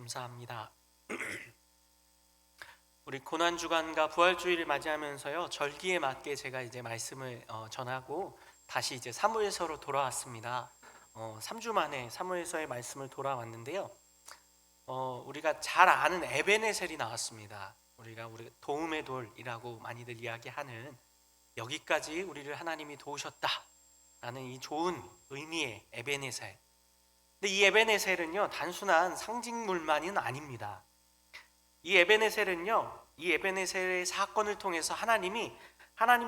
감사합니다. 우리 고난주간과 부활주일을 맞이하면서요, 절기에 맞게 제가 이제 말씀을 전하고 다시 이제 사무엘서로 돌아왔습니다. 3주 만에 사무엘서의 말씀을 돌아왔는데요. 우리가 잘 아는 에베네셀이 나왔습니다. 우리가 도움의 돌이라고 많이들 이야기하는, 여기까지 우리를 하나님이 도우셨다라는 이 좋은 의미의 에베네셀. 근데 이 에베네셀은요, 단순한 상징물만은 아닙니다. 이 에베네셀의 사건을 통해서 하나님이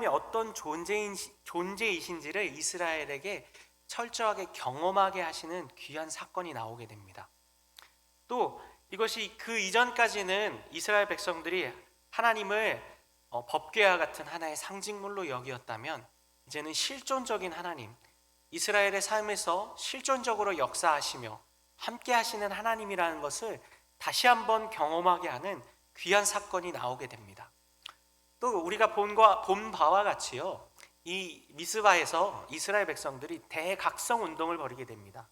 어떤 존재이신지를 이스라엘에게 철저하게 경험하게 하시는 귀한 사건이 나오게 됩니다. 또 이것이 그 이전까지는 이스라엘 백성들이 하나님을 법궤와 같은 하나의 상징물로 여기었다면, 이제는 실존적인 하나님, 이스라엘의 삶에서 실존적으로 역사하시며 함께 하시는 하나님이라는 것을 다시 한번 경험하게 하는 귀한 사건이 나오게 됩니다. 또 우리가 본 바와 같이요, 이 미스바에서 이스라엘 백성들이 대각성 운동을 벌이게 됩니다.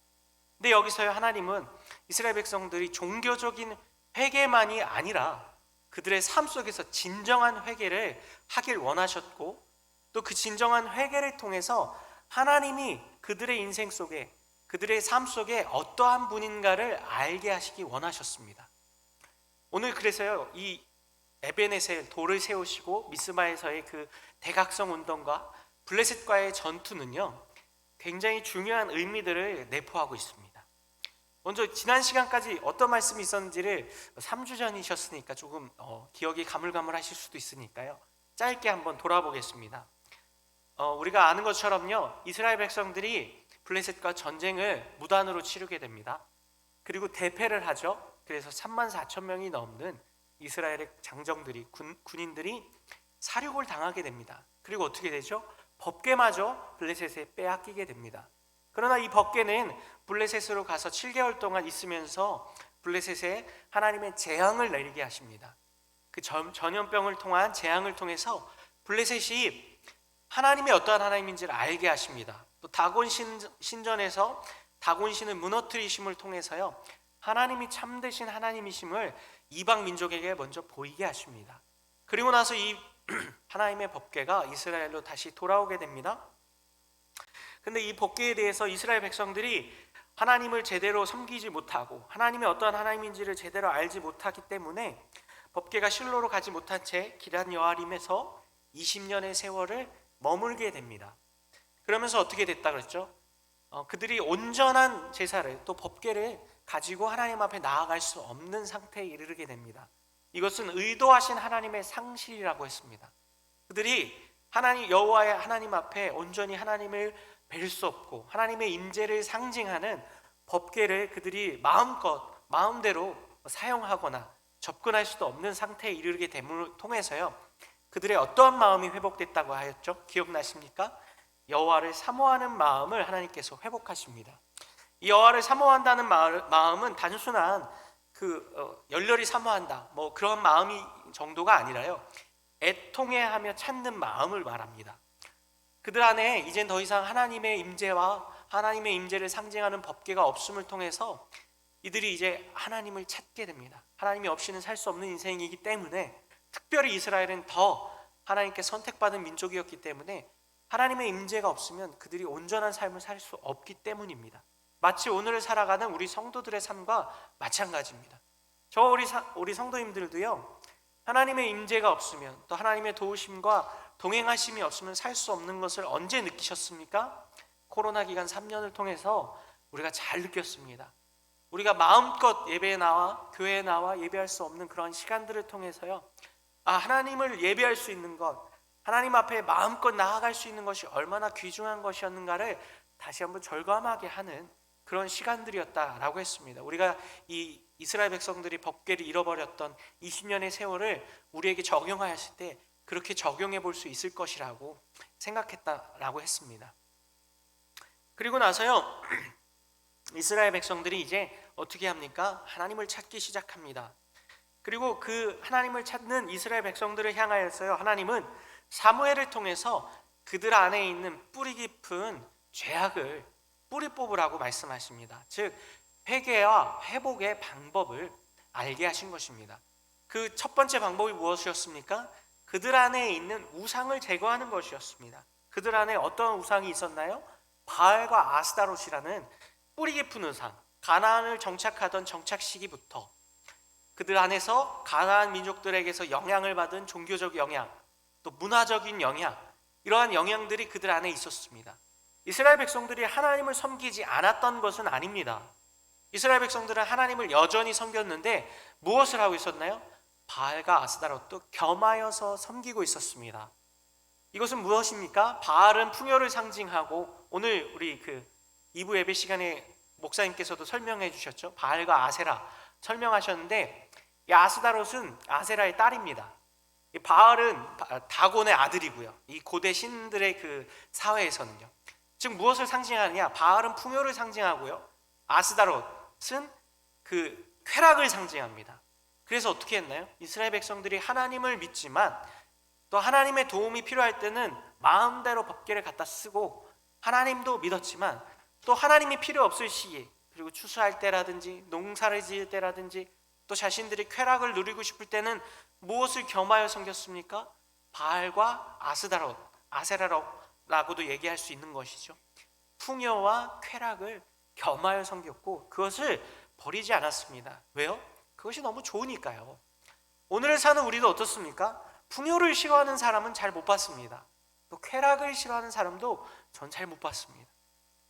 근데 여기서요, 하나님은 이스라엘 백성들이 종교적인 회개만이 아니라 그들의 삶 속에서 진정한 회개를 하길 원하셨고, 또 그 진정한 회개를 통해서 하나님이 그들의 인생 속에, 그들의 삶 속에 어떠한 분인가를 알게 하시기 원하셨습니다. 오늘 그래서요, 이 에베네셀 돌을 세우시고 미스바에서의 그 대각성 운동과 블레셋과의 전투는요, 굉장히 중요한 의미들을 내포하고 있습니다. 먼저 지난 시간까지 어떤 말씀이 있었는지를 3주 전이셨으니까 조금 기억이 가물가물하실 수도 있으니까요, 짧게 한번 돌아보겠습니다. 우리가 아는 것처럼요, 이스라엘 백성들이 블레셋과 전쟁을 무단으로 치르게 됩니다. 그리고 대패를 하죠. 그래서 34,000명이 넘는 이스라엘의 장정들이, 군인들이 사륙을 당하게 됩니다. 그리고 어떻게 되죠? 법궤마저 블레셋에 빼앗기게 됩니다. 그러나 이 법궤는 블레셋으로 가서 7개월 동안 있으면서 블레셋에 하나님의 재앙을 내리게 하십니다. 그 전염병을 통한 재앙을 통해서 블레셋이 하나님이 어떠한 하나님인지를 알게 하십니다. 또 다곤 신전에서 다곤 신을 무너뜨리심을 통해서요, 하나님이 참되신 하나님이심을 이방 민족에게 먼저 보이게 하십니다. 그리고 나서 이 하나님의 법궤가 이스라엘로 다시 돌아오게 됩니다. 근데 이 법궤에 대해서 이스라엘 백성들이 하나님을 제대로 섬기지 못하고 하나님이 어떠한 하나님인지를 제대로 알지 못하기 때문에 법궤가 실로로 가지 못한 채 기럇 여아림에서 20년의 세월을 머물게 됩니다. 그러면서 어떻게 됐다 그랬죠? 그들이 온전한 제사를, 또 법궤를 가지고 하나님 앞에 나아갈 수 없는 상태에 이르게 됩니다. 이것은 의도하신 하나님의 상실이라고 했습니다. 그들이 여호와의 하나님 앞에 온전히 하나님을 뵐 수 없고 하나님의 임재를 상징하는 법궤를 그들이 마음대로 사용하거나 접근할 수도 없는 상태에 이르게 됨을 통해서요, 그들의 어떠한 마음이 회복됐다고 하였죠? 기억나십니까? 여호와를 사모하는 마음을 하나님께서 회복하십니다. 이 여호와를 사모한다는 마음은 단순한 열렬히 사모한다, 그런 마음이 정도가 아니라요, 애통해하며 찾는 마음을 말합니다. 그들 안에 이젠 더 이상 하나님의 임재와 하나님의 임재를 상징하는 법궤가 없음을 통해서 이들이 이제 하나님을 찾게 됩니다. 하나님이 없이는 살 수 없는 인생이기 때문에, 특별히 이스라엘은 더 하나님께 선택받은 민족이었기 때문에 하나님의 임재가 없으면 그들이 온전한 삶을 살 수 없기 때문입니다. 마치 오늘을 살아가는 우리 성도들의 삶과 마찬가지입니다. 우리 성도님들도요, 하나님의 임재가 없으면, 또 하나님의 도우심과 동행하심이 없으면 살 수 없는 것을 언제 느끼셨습니까? 코로나 기간 3년을 통해서 우리가 잘 느꼈습니다. 우리가 마음껏 예배에 나와 교회에 나와 예배할 수 없는 그런 시간들을 통해서요, 하나님을 예배할 수 있는 것, 하나님 앞에 마음껏 나아갈 수 있는 것이 얼마나 귀중한 것이었는가를 다시 한번 절감하게 하는 그런 시간들이었다라고 했습니다. 우리가 이 이스라엘 백성들이 법궤를 잃어버렸던 20년의 세월을 우리에게 적용하였을 때 그렇게 적용해 볼 수 있을 것이라고 생각했다라고 했습니다. 그리고 나서요, 이스라엘 백성들이 이제 어떻게 합니까? 하나님을 찾기 시작합니다. 그리고 그 하나님을 찾는 이스라엘 백성들을 향하여서요, 하나님은 사무엘을 통해서 그들 안에 있는 뿌리 깊은 죄악을 뿌리 뽑으라고 말씀하십니다. 즉 회개와 회복의 방법을 알게 하신 것입니다. 그 첫 번째 방법이 무엇이었습니까? 그들 안에 있는 우상을 제거하는 것이었습니다. 그들 안에 어떤 우상이 있었나요? 바알과 아스다롯이라는 뿌리 깊은 우상, 가나안을 정착하던 정착 시기부터 그들 안에서 가나안 민족들에게서 영향을 받은 종교적 영향, 또 문화적인 영향, 이러한 영향들이 그들 안에 있었습니다. 이스라엘 백성들이 하나님을 섬기지 않았던 것은 아닙니다. 이스라엘 백성들은 하나님을 여전히 섬겼는데 무엇을 하고 있었나요? 바알과 아스다롯도 겸하여서 섬기고 있었습니다. 이것은 무엇입니까? 바알은 풍요를 상징하고, 오늘 우리 2부 예배 시간에 목사님께서도 설명해 주셨죠. 바알과 아세라 설명하셨는데, 이 아스다롯은 아세라의 딸입니다. 이 바알은 다곤의 아들이고요. 이 고대 신들의 그 사회에서는요. 즉 무엇을 상징하느냐? 바알은 풍요를 상징하고요, 아스다롯은 그 쾌락을 상징합니다. 그래서 어떻게 했나요? 이스라엘 백성들이 하나님을 믿지만 또 하나님의 도움이 필요할 때는 마음대로 법궤를 갖다 쓰고, 하나님도 믿었지만 또 하나님이 필요 없을 시기, 그리고 추수할 때라든지 농사를 지을 때라든지 또 자신들이 쾌락을 누리고 싶을 때는 무엇을 겸하여 섬겼습니까? 바알과 아스다롯, 아세라라고도 얘기할 수 있는 것이죠. 풍요와 쾌락을 겸하여 섬겼고 그것을 버리지 않았습니다. 왜요? 그것이 너무 좋으니까요. 오늘을 사는 우리도 어떻습니까? 풍요를 싫어하는 사람은 잘 못 봤습니다. 또 쾌락을 싫어하는 사람도 전 잘 못 봤습니다.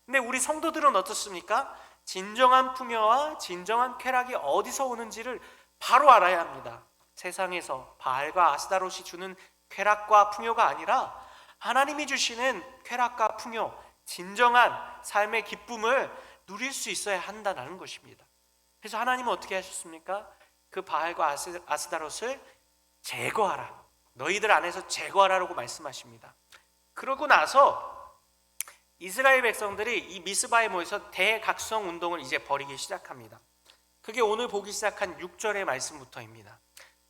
근데 우리 성도들은 어떻습니까? 진정한 풍요와 진정한 쾌락이 어디서 오는지를 바로 알아야 합니다. 세상에서 바알과 아스다롯이 주는 쾌락과 풍요가 아니라 하나님이 주시는 쾌락과 풍요, 진정한 삶의 기쁨을 누릴 수 있어야 한다는 것입니다. 그래서 하나님은 어떻게 하셨습니까? 그 바알과 아스다롯을 제거하라, 너희들 안에서 제거하라고 말씀하십니다. 그러고 나서 이스라엘 백성들이 이 미스바에 모여서 대각성 운동을 이제 벌이기 시작합니다. 그게 오늘 보기 시작한 6절의 말씀부터입니다.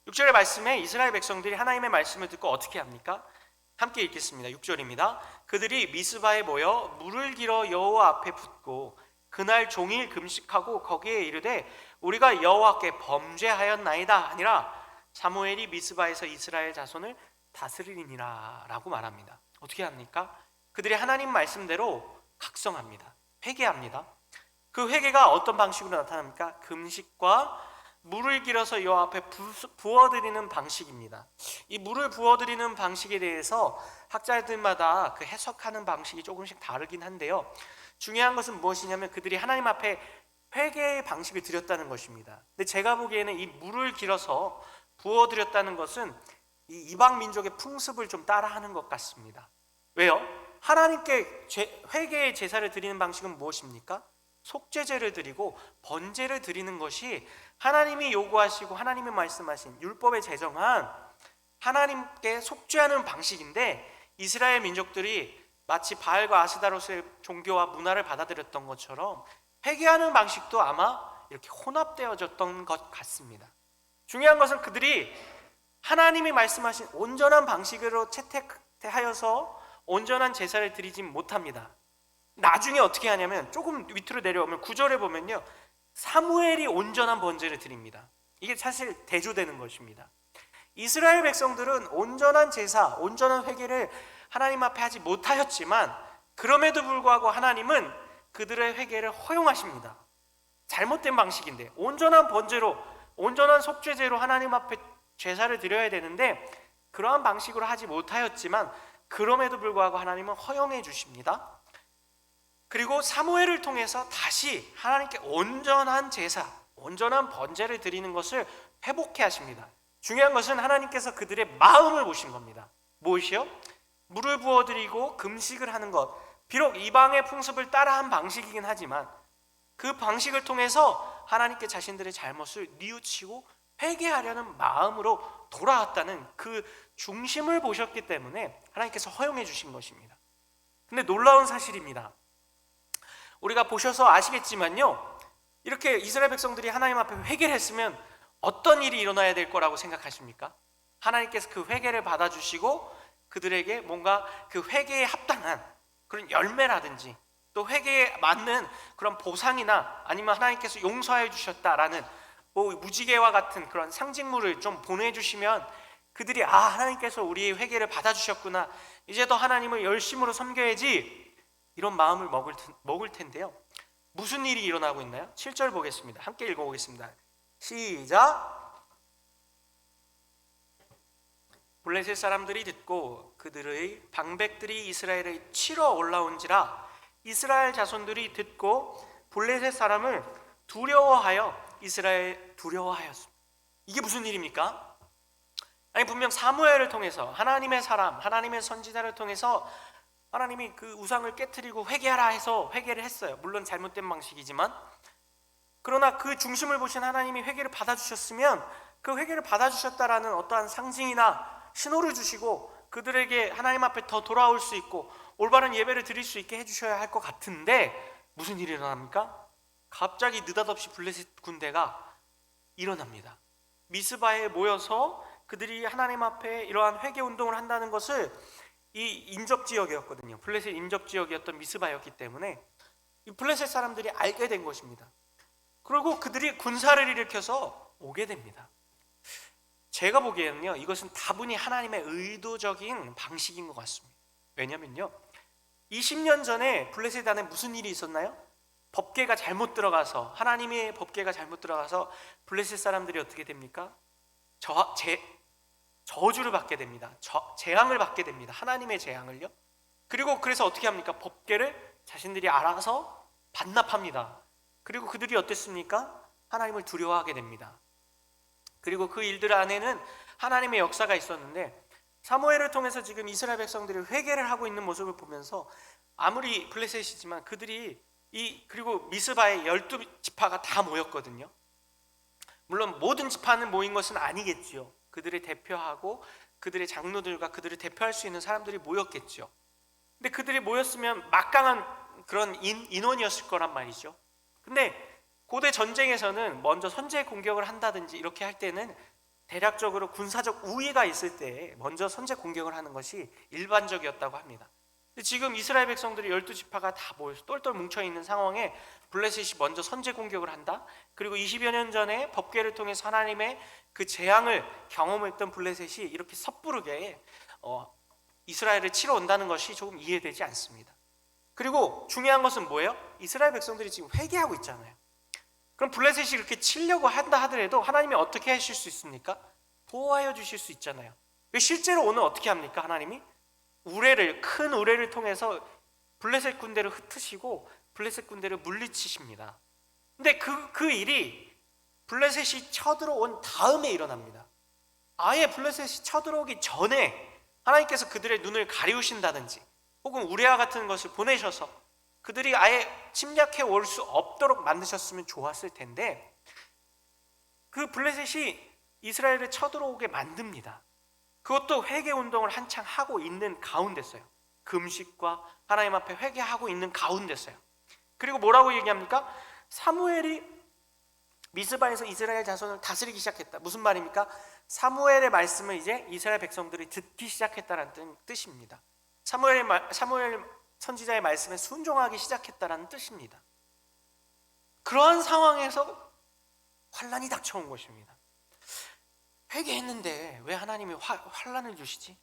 6절의 말씀에 이스라엘 백성들이 하나님의 말씀을 듣고 어떻게 합니까? 함께 읽겠습니다. 6절입니다. 그들이 미스바에 모여 물을 길어 여호와 앞에 붓고 그날 종일 금식하고 거기에 이르되 우리가 여호와께 범죄하였나이다 아니라 사무엘이 미스바에서 이스라엘 자손을 다스리니라 라고 말합니다. 어떻게 합니까? 그들이 하나님 말씀대로 각성합니다. 회개합니다. 그 회개가 어떤 방식으로 나타납니까? 금식과 물을 길어서 여호와 앞에 부어드리는 방식입니다. 이 물을 부어드리는 방식에 대해서 학자들마다 그 해석하는 방식이 조금씩 다르긴 한데요, 중요한 것은 무엇이냐면 그들이 하나님 앞에 회개의 방식을 드렸다는 것입니다. 근데 제가 보기에는 이 물을 길어서 부어드렸다는 것은 이 이방 민족의 풍습을 좀 따라하는 것 같습니다. 왜요? 하나님께 회개의 제사를 드리는 방식은 무엇입니까? 속죄제를 드리고 번제를 드리는 것이 하나님이 요구하시고 하나님이 말씀하신 율법에 제정한 하나님께 속죄하는 방식인데, 이스라엘 민족들이 마치 바알과 아스다롯의 종교와 문화를 받아들였던 것처럼 회개하는 방식도 아마 이렇게 혼합되어졌던 것 같습니다. 중요한 것은 그들이 하나님이 말씀하신 온전한 방식으로 채택하여서 온전한 제사를 드리지 못합니다. 나중에 어떻게 하냐면 조금 밑으로 내려오면 9절에 보면요, 사무엘이 온전한 번제를 드립니다. 이게 사실 대조되는 것입니다. 이스라엘 백성들은 온전한 제사, 온전한 회개를 하나님 앞에 하지 못하였지만 그럼에도 불구하고 하나님은 그들의 회개를 허용하십니다. 잘못된 방식인데, 온전한 번제로, 온전한 속죄제로 하나님 앞에 제사를 드려야 되는데 그러한 방식으로 하지 못하였지만 그럼에도 불구하고 하나님은 허용해 주십니다. 그리고 사무엘을 통해서 다시 하나님께 온전한 제사, 온전한 번제를 드리는 것을 회복해 하십니다. 중요한 것은 하나님께서 그들의 마음을 보신 겁니다. 무엇이요? 물을 부어드리고 금식을 하는 것, 비록 이방의 풍습을 따라한 방식이긴 하지만 그 방식을 통해서 하나님께 자신들의 잘못을 뉘우치고 회개하려는 마음으로 돌아왔다는 그 중심을 보셨기 때문에 하나님께서 허용해 주신 것입니다. 근데 놀라운 사실입니다. 우리가 보셔서 아시겠지만요, 이렇게 이스라엘 백성들이 하나님 앞에 회개를 했으면 어떤 일이 일어나야 될 거라고 생각하십니까? 하나님께서 그 회개를 받아주시고 그들에게 뭔가 그 회개에 합당한 그런 열매라든지 또 회개에 맞는 그런 보상이나 아니면 하나님께서 용서해 주셨다라는 뭐 무지개와 같은 그런 상징물을 좀 보내주시면 그들이 하나님께서 우리의 회개를 받아주셨구나, 이제 더 하나님을 열심으로 섬겨야지, 이런 마음을 먹을 텐데요. 무슨 일이 일어나고 있나요? 7절 보겠습니다. 함께 읽어보겠습니다. 시작. 블레셋 사람들이 듣고 그들의 방백들이 이스라엘을 치러 올라온지라, 이스라엘 자손들이 듣고 블레셋 사람을 두려워하여 이스라엘 두려워하였습니다. 이게 무슨 일입니까? 아니, 분명 사무엘을 통해서 하나님의 사람, 하나님의 선지자를 통해서 하나님이 그 우상을 깨트리고 회개하라 해서 회개를 했어요. 물론 잘못된 방식이지만, 그러나 그 중심을 보신 하나님이 회개를 받아주셨으면 그 회개를 받아주셨다라는 어떠한 상징이나 신호를 주시고 그들에게 하나님 앞에 더 돌아올 수 있고 올바른 예배를 드릴 수 있게 해주셔야 할 것 같은데, 무슨 일이 일어납니까? 갑자기 느닷없이 블레셋 군대가 일어납니다. 미스바에 모여서 그들이 하나님 앞에 이러한 회개 운동을 한다는 것을, 이 인접 지역이었거든요. 블레셋 인접 지역이었던 미스바였기 때문에 이 블레셋 사람들이 알게 된 것입니다. 그리고 그들이 군사를 일으켜서 오게 됩니다. 제가 보기에는요, 이것은 다분히 하나님의 의도적인 방식인 것 같습니다. 왜냐면요, 20년 전에 블레셋 안에 무슨 일이 있었나요? 법궤가 잘못 들어가서, 하나님의 법궤가 잘못 들어가서 블레셋 사람들이 어떻게 됩니까? 저주를 받게 됩니다. 재앙을 받게 됩니다. 하나님의 재앙을요. 그리고 그래서 어떻게 합니까? 법궤를 자신들이 알아서 반납합니다. 그리고 그들이 어땠습니까? 하나님을 두려워하게 됩니다. 그리고 그 일들 안에는 하나님의 역사가 있었는데, 사무엘을 통해서 지금 이스라엘 백성들이 회개를 하고 있는 모습을 보면서, 아무리 블레셋이지만 그들이 그리고 미스바에 12지파가 다 모였거든요. 물론 모든 지파는 모인 것은 아니겠지요. 그들을 대표하고 그들의 장로들과 그들을 대표할 수 있는 사람들이 모였겠죠. 근데 그들이 모였으면 막강한 그런 인원이었을 거란 말이죠. 근데 고대 전쟁에서는 먼저 선제 공격을 한다든지 이렇게 할 때는 대략적으로 군사적 우위가 있을 때 먼저 선제 공격을 하는 것이 일반적이었다고 합니다. 근데 지금 이스라엘 백성들이 12지파가 다 모여서 똘똘 뭉쳐있는 상황에 블레셋이 먼저 선제 공격을 한다. 그리고 20여 년 전에 법궤를 통해서 하나님의 그 재앙을 경험했던 블레셋이 이렇게 섣부르게 이스라엘을 치러 온다는 것이 조금 이해되지 않습니다. 그리고 중요한 것은 뭐예요? 이스라엘 백성들이 지금 회개하고 있잖아요. 그럼 블레셋이 이렇게 치려고 한다 하더라도 하나님이 어떻게 하실 수 있습니까? 보호하여 주실 수 있잖아요. 실제로 오늘 어떻게 합니까? 하나님이 큰 우레를 통해서 블레셋 군대를 흩으시고 블레셋 군대를 물리치십니다. 근데 그 일이 블레셋이 쳐들어온 다음에 일어납니다. 아예 블레셋이 쳐들어오기 전에 하나님께서 그들의 눈을 가리우신다든지 혹은 우레와 같은 것을 보내셔서 그들이 아예 침략해 올 수 없도록 만드셨으면 좋았을 텐데, 그 블레셋이 이스라엘을 쳐들어오게 만듭니다. 그것도 회개 운동을 한창 하고 있는 가운데서요. 금식과 하나님 앞에 회개하고 있는 가운데서요. 그리고 뭐라고 얘기합니까? 사무엘이 미스바에서 이스라엘 자손을 다스리기 시작했다. 무슨 말입니까? 사무엘의 말씀을 이제 이스라엘 백성들이 듣기 시작했다는 뜻입니다. 사무엘 선지자의 말씀에 순종하기 시작했다는 뜻입니다. 그러한 상황에서 환란이 닥쳐온 것입니다. 회개했는데 왜 하나님이 환란을 주시지?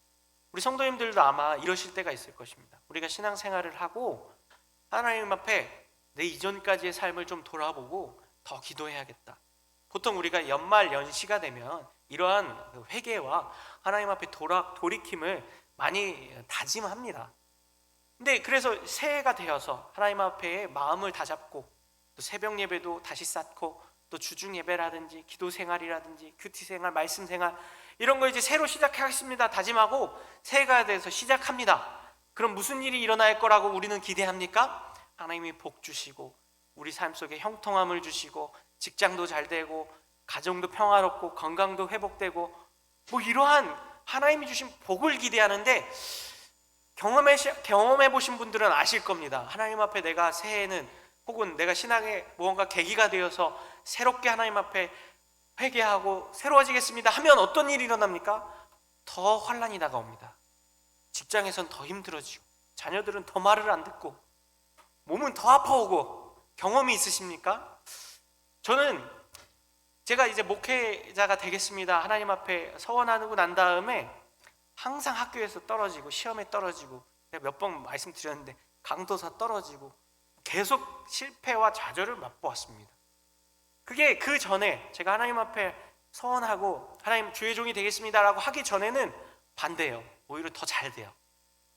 우리 성도님들도 아마 이러실 때가 있을 것입니다. 우리가 신앙생활을 하고 하나님 앞에 내 이전까지의 삶을 좀 돌아보고 더 기도해야겠다. 보통 우리가 연말 연시가 되면 이러한 회개와 하나님 앞에 돌이킴을 많이 다짐합니다. 근데 그래서 새해가 되어서 하나님 앞에 마음을 다잡고 또 새벽 예배도 다시 쌓고 또 주중 예배라든지 기도 생활이라든지 큐티 생활, 말씀 생활 이런 거 이제 새로 시작하겠습니다 다짐하고 새해가 돼서 시작합니다. 그럼 무슨 일이 일어날 거라고 우리는 기대합니까? 하나님이 복 주시고 우리 삶 속에 형통함을 주시고 직장도 잘 되고 가정도 평화롭고 건강도 회복되고 뭐 이러한 하나님이 주신 복을 기대하는데, 경험해 보신 분들은 아실 겁니다. 하나님 앞에 내가 새해에는 혹은 내가 신앙의 무언가 계기가 되어서 새롭게 하나님 앞에 회개하고 새로워지겠습니다 하면 어떤 일이 일어납니까? 더 환란이 다가옵니다. 직장에선 더 힘들어지고 자녀들은 더 말을 안 듣고 몸은 더 아파오고. 경험이 있으십니까? 저는 제가 이제 목회자가 되겠습니다 하나님 앞에 서원하고 난 다음에 항상 학교에서 떨어지고 시험에 떨어지고, 제가 몇 번 말씀드렸는데 강도사 떨어지고 계속 실패와 좌절을 맛보았습니다. 그게 그 전에 제가 하나님 앞에 서원하고 하나님 주의 종이 되겠습니다라고 하기 전에는 반대예요. 오히려 더 잘 돼요.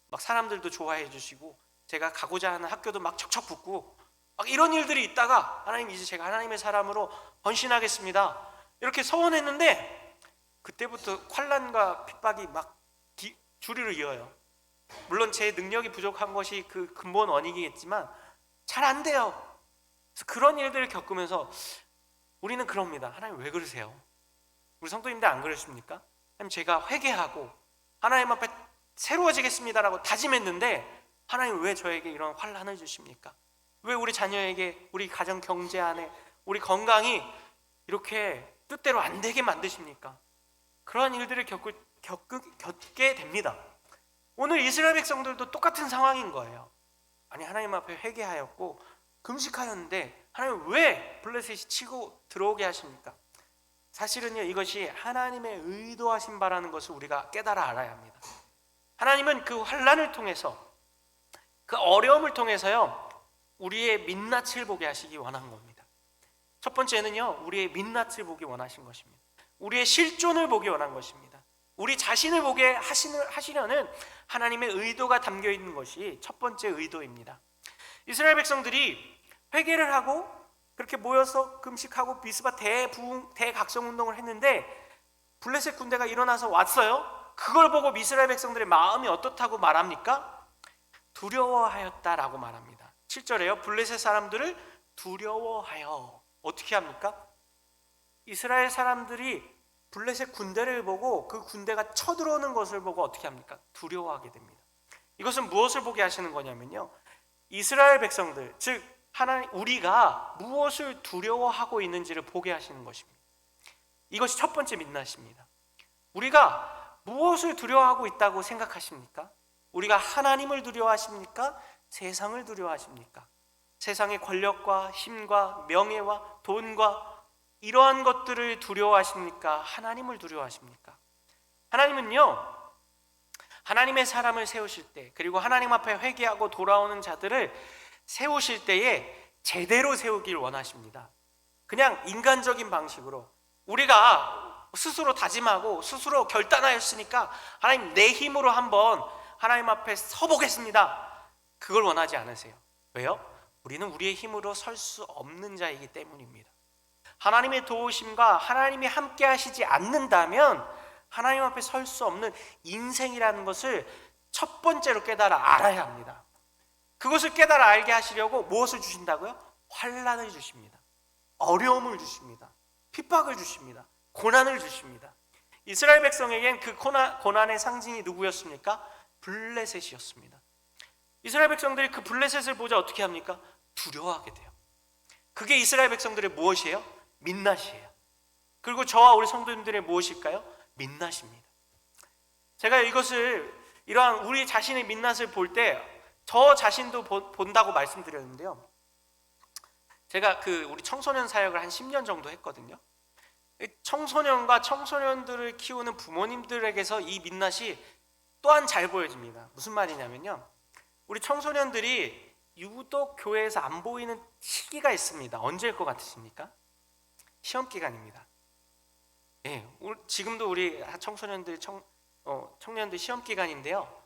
막 사람들도 좋아해 주시고 제가 가고자 하는 학교도 막 척척 붙고 막 이런 일들이 있다가 하나님 이제 제가 하나님의 사람으로 헌신하겠습니다 이렇게 서원했는데 그때부터 환난과 핍박이 막 주리를 이어요. 물론 제 능력이 부족한 것이 그 근본 원인이겠지만 잘 안 돼요. 그래서 그런 일들을 겪으면서 우리는 그럽니다. 하나님 왜 그러세요? 우리 성도님들 안 그러십니까? 하나님 제가 회개하고 하나님 앞에 새로워지겠습니다라고 다짐했는데 하나님 왜 저에게 이런 환난을 주십니까? 왜 우리 자녀에게, 우리 가정 경제 안에, 우리 건강이 이렇게 뜻대로 안 되게 만드십니까? 그런 일들을 겪게 됩니다. 오늘 이스라엘 백성들도 똑같은 상황인 거예요. 아니 하나님 앞에 회개하였고 금식하였는데 하나님 왜 블레셋이 치고 들어오게 하십니까? 사실은요, 이것이 하나님의 의도하신 바라는 것을 우리가 깨달아 알아야 합니다. 하나님은 그 환난을 통해서, 그 어려움을 통해서요, 우리의 민낯을 보게 하시기 원한 겁니다. 첫 번째는요, 우리의 민낯을 보기 원하신 것입니다. 우리의 실존을 보기 원한 것입니다. 우리 자신을 보게 하시려는 하나님의 의도가 담겨 있는 것이 첫 번째 의도입니다. 이스라엘 백성들이 회개를 하고 그렇게 모여서 금식하고 미스바 대각성 운동을 했는데 블레셋 군대가 일어나서 왔어요. 그걸 보고 이스라엘 백성들의 마음이 어떻다고 말합니까? 두려워하였다라고 말합니다. 7절에요. 블레셋 사람들을 두려워하여. 어떻게 합니까? 이스라엘 사람들이 블레셋 군대를 보고 그 군대가 쳐들어오는 것을 보고 어떻게 합니까? 두려워하게 됩니다. 이것은 무엇을 보게 하시는 거냐면요, 이스라엘 백성들, 즉 하나님, 우리가 무엇을 두려워하고 있는지를 보게 하시는 것입니다. 이것이 첫 번째 민낯입니다. 우리가 무엇을 두려워하고 있다고 생각하십니까? 우리가 하나님을 두려워하십니까? 세상을 두려워하십니까? 세상의 권력과 힘과 명예와 돈과 이러한 것들을 두려워하십니까? 하나님을 두려워하십니까? 하나님은요, 하나님의 사람을 세우실 때, 그리고 하나님 앞에 회개하고 돌아오는 자들을 세우실 때에 제대로 세우길 원하십니다. 그냥 인간적인 방식으로 우리가 스스로 다짐하고 스스로 결단하였으니까 하나님 내 힘으로 한번 하나님 앞에 서보겠습니다, 그걸 원하지 않으세요. 왜요? 우리는 우리의 힘으로 설 수 없는 자이기 때문입니다. 하나님의 도우심과 하나님이 함께 하시지 않는다면 하나님 앞에 설 수 없는 인생이라는 것을 첫 번째로 깨달아 알아야 합니다. 그것을 깨달아 알게 하시려고 무엇을 주신다고요? 환난을 주십니다. 어려움을 주십니다. 핍박을 주십니다. 고난을 주십니다. 이스라엘 백성에겐 그 고난의 상징이 누구였습니까? 블레셋이었습니다. 이스라엘 백성들이 그 블레셋을 보자 어떻게 합니까? 두려워하게 돼요. 그게 이스라엘 백성들의 무엇이에요? 민낯이에요. 그리고 저와 우리 성도님들의 무엇일까요? 민낯입니다. 제가 이것을, 이러한 우리 자신의 민낯을 볼 때 저 자신도 본다고 말씀드렸는데요, 제가 우리 청소년 사역을 한 10년 정도 했거든요. 청소년과 청소년들을 키우는 부모님들에게서 이 민낯이 또한 잘 보여집니다. 무슨 말이냐면요, 우리 청소년들이 유독 교회에서 안 보이는 시기가 있습니다. 언제일 것 같으십니까? 시험 기간입니다. 예, 지금도 우리 청소년들, 청년들 시험 기간인데요,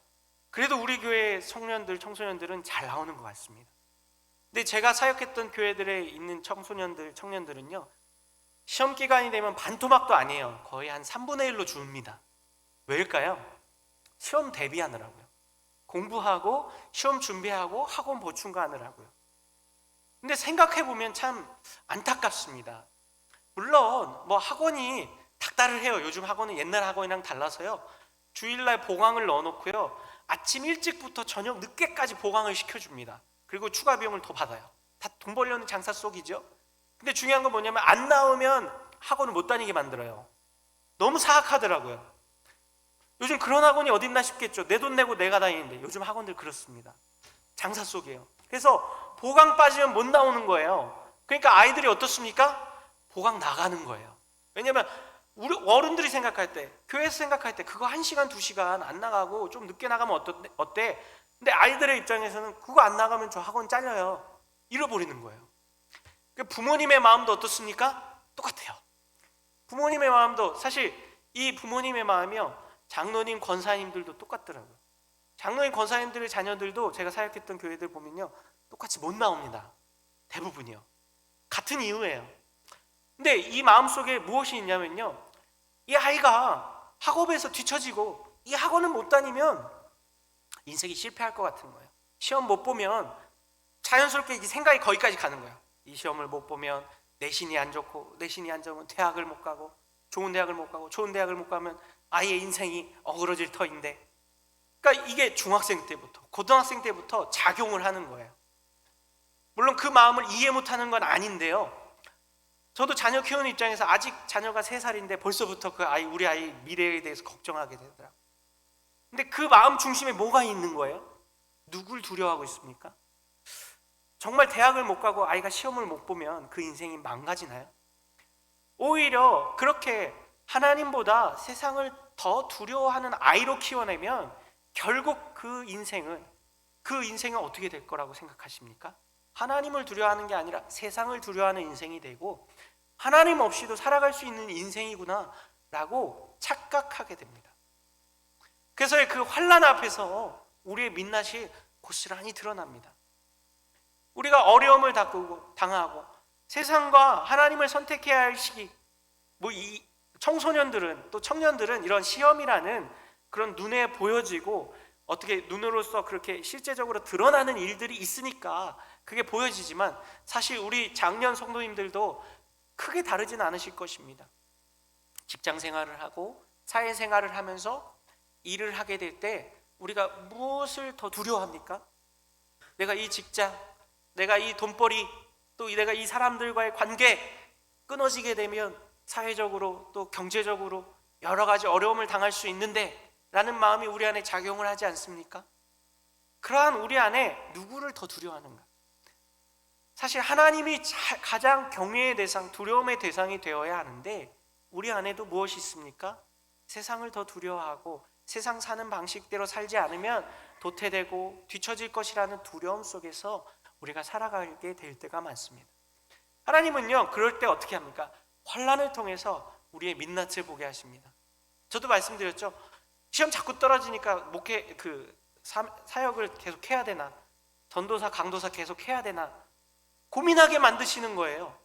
그래도 우리 교회 청소년들은 잘 나오는 것 같습니다. 근데 제가 사역했던 교회들에 있는 청년들은요, 시험 기간이 되면 반토막도 아니에요. 거의 한 3분의 1로 줍니다. 왜일까요? 시험 대비하느라고요. 공부하고 시험 준비하고 학원 보충 하느라고요. 근데 생각해보면 참 안타깝습니다. 물론 뭐 학원이 닥달을 해요. 요즘 학원은 옛날 학원이랑 달라서요, 주일날 보강을 넣어놓고요, 아침 일찍부터 저녁 늦게까지 보강을 시켜줍니다. 그리고 추가 비용을 더 받아요. 다 돈 벌려는 장사 속이죠. 근데 중요한 건 뭐냐면 안 나오면 학원을 못 다니게 만들어요. 너무 사악하더라고요. 요즘 그런 학원이 어딨나 싶겠죠. 내 돈 내고 내가 다니는데. 요즘 학원들 그렇습니다. 장사 속이에요. 그래서 보강 빠지면 못 나오는 거예요. 그러니까 아이들이 어떻습니까? 보강 나가는 거예요. 왜냐면 우리 어른들이 생각할 때, 교회에서 생각할 때 그거 1시간 2시간 안 나가고 좀 늦게 나가면 어때? 근데 아이들의 입장에서는 그거 안 나가면 저 학원 잘려요, 잃어버리는 거예요. 부모님의 마음도 어떻습니까? 똑같아요. 부모님의 마음도, 사실 이 부모님의 마음이요, 장로님 권사님들도 똑같더라고요. 장로님 권사님들의 자녀들도 제가 사역했던 교회들 보면요, 똑같이 못 나옵니다. 대부분이요. 같은 이유예요. 근데 이 마음속에 무엇이 있냐면요, 이 아이가 학업에서 뒤처지고 이 학원을 못 다니면 인생이 실패할 것 같은 거예요. 시험 못 보면 자연스럽게 이 생각이 거기까지 가는 거예요. 이 시험을 못 보면 내신이 안 좋고, 내신이 안 좋으면 대학을 못 가고, 좋은 대학을 못 가고, 좋은 대학을 못 가면 아이의 인생이 어그러질 터인데, 그러니까 이게 중학생 때부터, 고등학생 때부터 작용을 하는 거예요. 물론 그 마음을 이해 못하는 건 아닌데요, 저도 자녀 키우는 입장에서 아직 자녀가 3살인데 벌써부터 우리 아이 미래에 대해서 걱정하게 되더라고요. 근데 그 마음 중심에 뭐가 있는 거예요? 누굴 두려워하고 있습니까? 정말 대학을 못 가고 아이가 시험을 못 보면 그 인생이 망가지나요? 오히려 그렇게 하나님보다 세상을 더 두려워하는 아이로 키워내면 결국 그 인생은 어떻게 될 거라고 생각하십니까? 하나님을 두려워하는 게 아니라 세상을 두려워하는 인생이 되고, 하나님 없이도 살아갈 수 있는 인생이구나 라고 착각하게 됩니다. 그래서 그 환난 앞에서 우리의 민낯이 고스란히 드러납니다. 우리가 어려움을 당하고 세상과 하나님을 선택해야 할 시기, 이 청소년들은, 또 청년들은 이런 시험이라는 그런 눈에 보여지고 어떻게 눈으로서 그렇게 실제적으로 드러나는 일들이 있으니까 그게 보여지지만, 사실 우리 장년 성도님들도 크게 다르진 않으실 것입니다. 직장 생활을 하고 사회 생활을 하면서 일을 하게 될 때 우리가 무엇을 더 두려워합니까? 내가 이 직장, 내가 이 돈벌이, 또 내가 이 사람들과의 관계 끊어지게 되면 사회적으로 또 경제적으로 여러 가지 어려움을 당할 수 있는데 라는 마음이 우리 안에 작용을 하지 않습니까? 그러한 우리 안에 누구를 더 두려워하는가? 사실 하나님이 가장 경외의 대상, 두려움의 대상이 되어야 하는데 우리 안에도 무엇이 있습니까? 세상을 더 두려워하고 세상 사는 방식대로 살지 않으면 도태되고 뒤처질 것이라는 두려움 속에서 우리가 살아가게 될 때가 많습니다. 하나님은요, 그럴 때 어떻게 합니까? 환난을 통해서 우리의 민낯을 보게 하십니다. 저도 말씀드렸죠. 시험 자꾸 떨어지니까 사역을 계속 해야 되나, 전도사, 강도사 계속 해야 되나 고민하게 만드시는 거예요.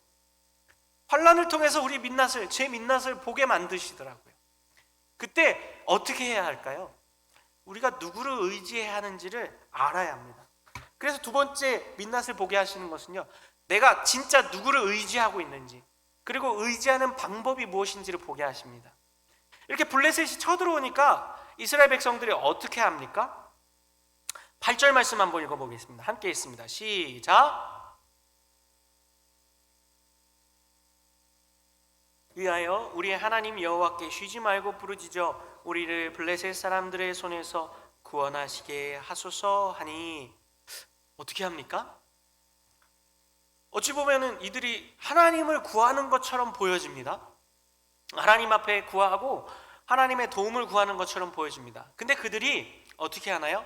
환난을 통해서 우리 민낯을, 제 민낯을 보게 만드시더라고요. 그때 어떻게 해야 할까요? 우리가 누구를 의지해야 하는지를 알아야 합니다. 그래서 두 번째 민낯을 보게 하시는 것은요, 내가 진짜 누구를 의지하고 있는지, 그리고 의지하는 방법이 무엇인지를 보게 하십니다. 이렇게 블레셋이 쳐들어오니까 이스라엘 백성들이 어떻게 합니까? 8절 말씀 한번 읽어보겠습니다. 함께 읽습니다. 시작. 위하여 우리의 하나님 여호와께 쉬지 말고 부르짖어 우리를 블레셋 사람들의 손에서 구원하시게 하소서 하니, 어떻게 합니까? 어찌 보면은 이들이 하나님을 구하는 것처럼 보여집니다. 하나님 앞에 구하고 하나님의 도움을 구하는 것처럼 보여집니다. 근데 그들이 어떻게 하나요?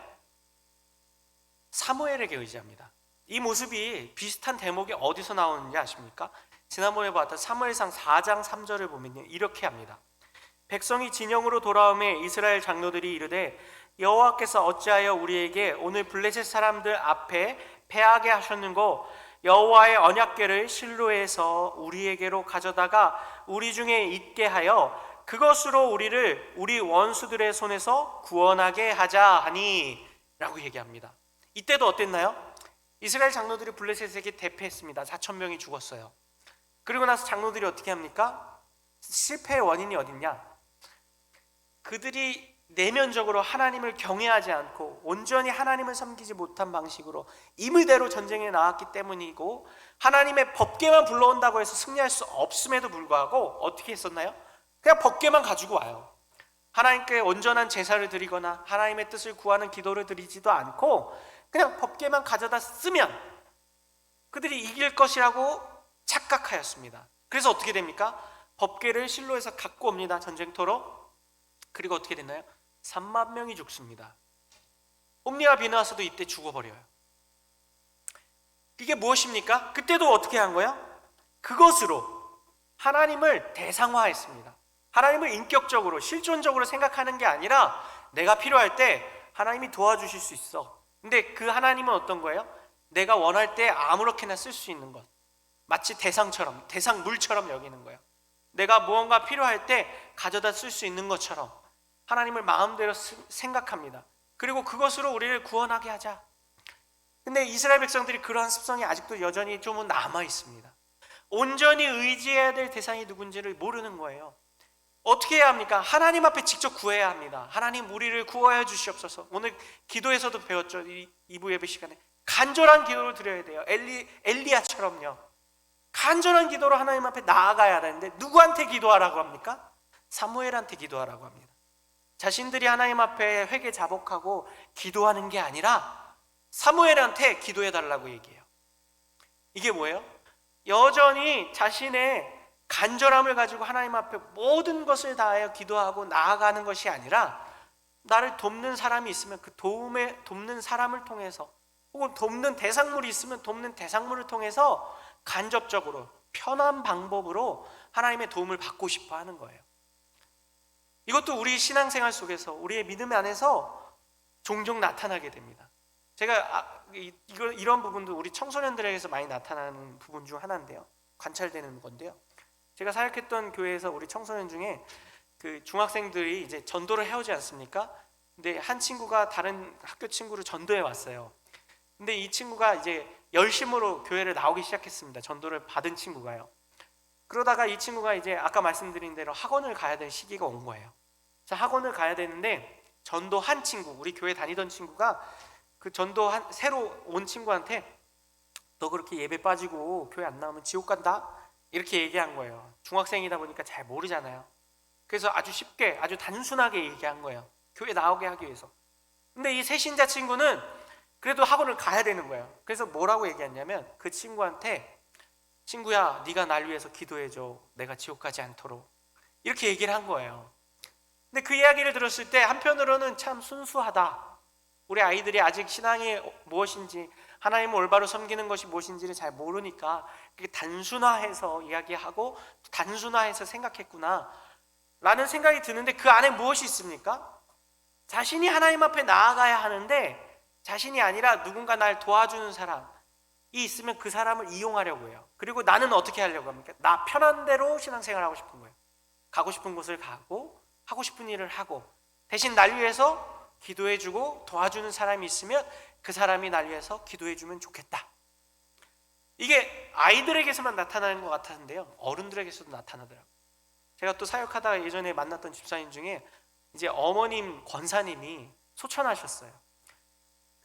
사무엘에게 의지합니다. 이 모습이 비슷한 대목이 어디서 나오는지 아십니까? 지난번에 봤던 사무엘상 4장 3절을 보면 이렇게 합니다. 백성이 진영으로 돌아오매 이스라엘 장로들이 이르되 여호와께서 어찌하여 우리에게 오늘 블레셋 사람들 앞에 패하게 하셨는고, 여호와의 언약궤를 실로에서 우리에게로 가져다가 우리 중에 있게 하여 그것으로 우리를 우리 원수들의 손에서 구원하게 하자 하니 라고 얘기합니다. 이때도 어땠나요? 이스라엘 장로들이 블레셋에게 대패했습니다. 4,000명이 죽었어요. 그리고 나서 장로들이 어떻게 합니까? 실패의 원인이 어딨냐? 그들이 내면적으로 하나님을 경외하지 않고 온전히 하나님을 섬기지 못한 방식으로 임의대로 전쟁에 나왔기 때문이고, 하나님의 법궤만 불러온다고 해서 승리할 수 없음에도 불구하고 어떻게 했었나요? 그냥 법궤만 가지고 와요. 하나님께 온전한 제사를 드리거나 하나님의 뜻을 구하는 기도를 드리지도 않고 그냥 법궤만 가져다 쓰면 그들이 이길 것이라고 착각하였습니다. 그래서 어떻게 됩니까? 법궤를 실로에서 갖고 옵니다. 전쟁터로. 그리고 어떻게 됐나요? 3만 명이 죽습니다. 옴니와 비느하스도 이때 죽어버려요. 이게 무엇입니까? 그때도 어떻게 한 거야? 그것으로 하나님을 대상화했습니다. 하나님을 인격적으로 실존적으로 생각하는 게 아니라 내가 필요할 때 하나님이 도와주실 수 있어. 근데 그 하나님은 어떤 거예요? 내가 원할 때 아무렇게나 쓸 수 있는 것, 마치 대상처럼, 대상물처럼 여기는 거예요. 내가 무언가 필요할 때 가져다 쓸 수 있는 것처럼 하나님을 마음대로 생각합니다. 그리고 그것으로 우리를 구원하게 하자. 근데 이스라엘 백성들이 그러한 습성이 아직도 여전히 좀 남아 있습니다. 온전히 의지해야 될 대상이 누군지를 모르는 거예요. 어떻게 해야 합니까? 하나님 앞에 직접 구해야 합니다. 하나님, 우리를 구하여 주시옵소서. 오늘 기도에서도 배웠죠. 이 2부 예배 시간에 간절한 기도를 드려야 돼요. 엘리야처럼요. 간절한 기도로 하나님 앞에 나아가야 되는데 누구한테 기도하라고 합니까? 사무엘한테 기도하라고 합니다. 자신들이 하나님 앞에 회개 자복하고 기도하는 게 아니라 사무엘한테 기도해 달라고 얘기해요. 이게 뭐예요? 여전히 자신의 간절함을 가지고 하나님 앞에 모든 것을 다하여 기도하고 나아가는 것이 아니라 나를 돕는 사람이 있으면 그 돕는 사람을 통해서, 혹은 돕는 대상물이 있으면 돕는 대상물을 통해서 간접적으로 편한 방법으로 하나님의 도움을 받고 싶어 하는 거예요. 이것도 우리 신앙생활 속에서, 우리의 믿음 안에서 종종 나타나게 됩니다. 제가 이런 부분도 우리 청소년들에게서 많이 나타나는 부분 중 하나인데요, 관찰되는 건데요, 제가 사역했던 교회에서 우리 청소년 중에 그 중학생들이 이제 전도를 해오지 않습니까? 근데 한 친구가 다른 학교 친구를 전도해 왔어요. 근데 이 친구가 이제 열심으로 교회를 나오기 시작했습니다. 전도를 받은 친구가요. 그러다가 이 친구가 이제 아까 말씀드린 대로 학원을 가야 될 시기가 온 거예요. 자, 학원을 가야 되는데 전도한 친구, 우리 교회 다니던 친구가 그 새로 온 친구한테 너 그렇게 예배 빠지고 교회 안 나오면 지옥 간다? 이렇게 얘기한 거예요. 중학생이다 보니까 잘 모르잖아요. 그래서 아주 쉽게, 아주 단순하게 얘기한 거예요. 교회 나오게 하기 위해서. 근데 이 새신자 친구는 그래도 학원을 가야 되는 거예요. 그래서 뭐라고 얘기했냐면 그 친구한테, 친구야, 네가 날 위해서 기도해줘. 내가 지옥 가지 않도록. 이렇게 얘기를 한 거예요. 근데 그 이야기를 들었을 때 한편으로는 참 순수하다. 우리 아이들이 아직 신앙이 무엇인지, 하나님을 올바로 섬기는 것이 무엇인지를 잘 모르니까 그게 단순화해서 이야기하고 단순화해서 생각했구나 라는 생각이 드는데, 그 안에 무엇이 있습니까? 자신이 하나님 앞에 나아가야 하는데 자신이 아니라 누군가 날 도와주는 사람이 있으면 그 사람을 이용하려고 해요. 그리고 나는 어떻게 하려고 합니까? 나 편한 대로 신앙생활하고 싶은 거예요. 가고 싶은 곳을 가고 하고 싶은 일을 하고, 대신 날 위해서 기도해주고 도와주는 사람이 있으면 그 사람이 날 위해서 기도해주면 좋겠다. 이게 아이들에게서만 나타나는 것 같았는데요, 어른들에게서도 나타나더라고요. 제가 또 사역하다가 예전에 만났던 집사님 중에 이제 어머님 권사님이 소천하셨어요.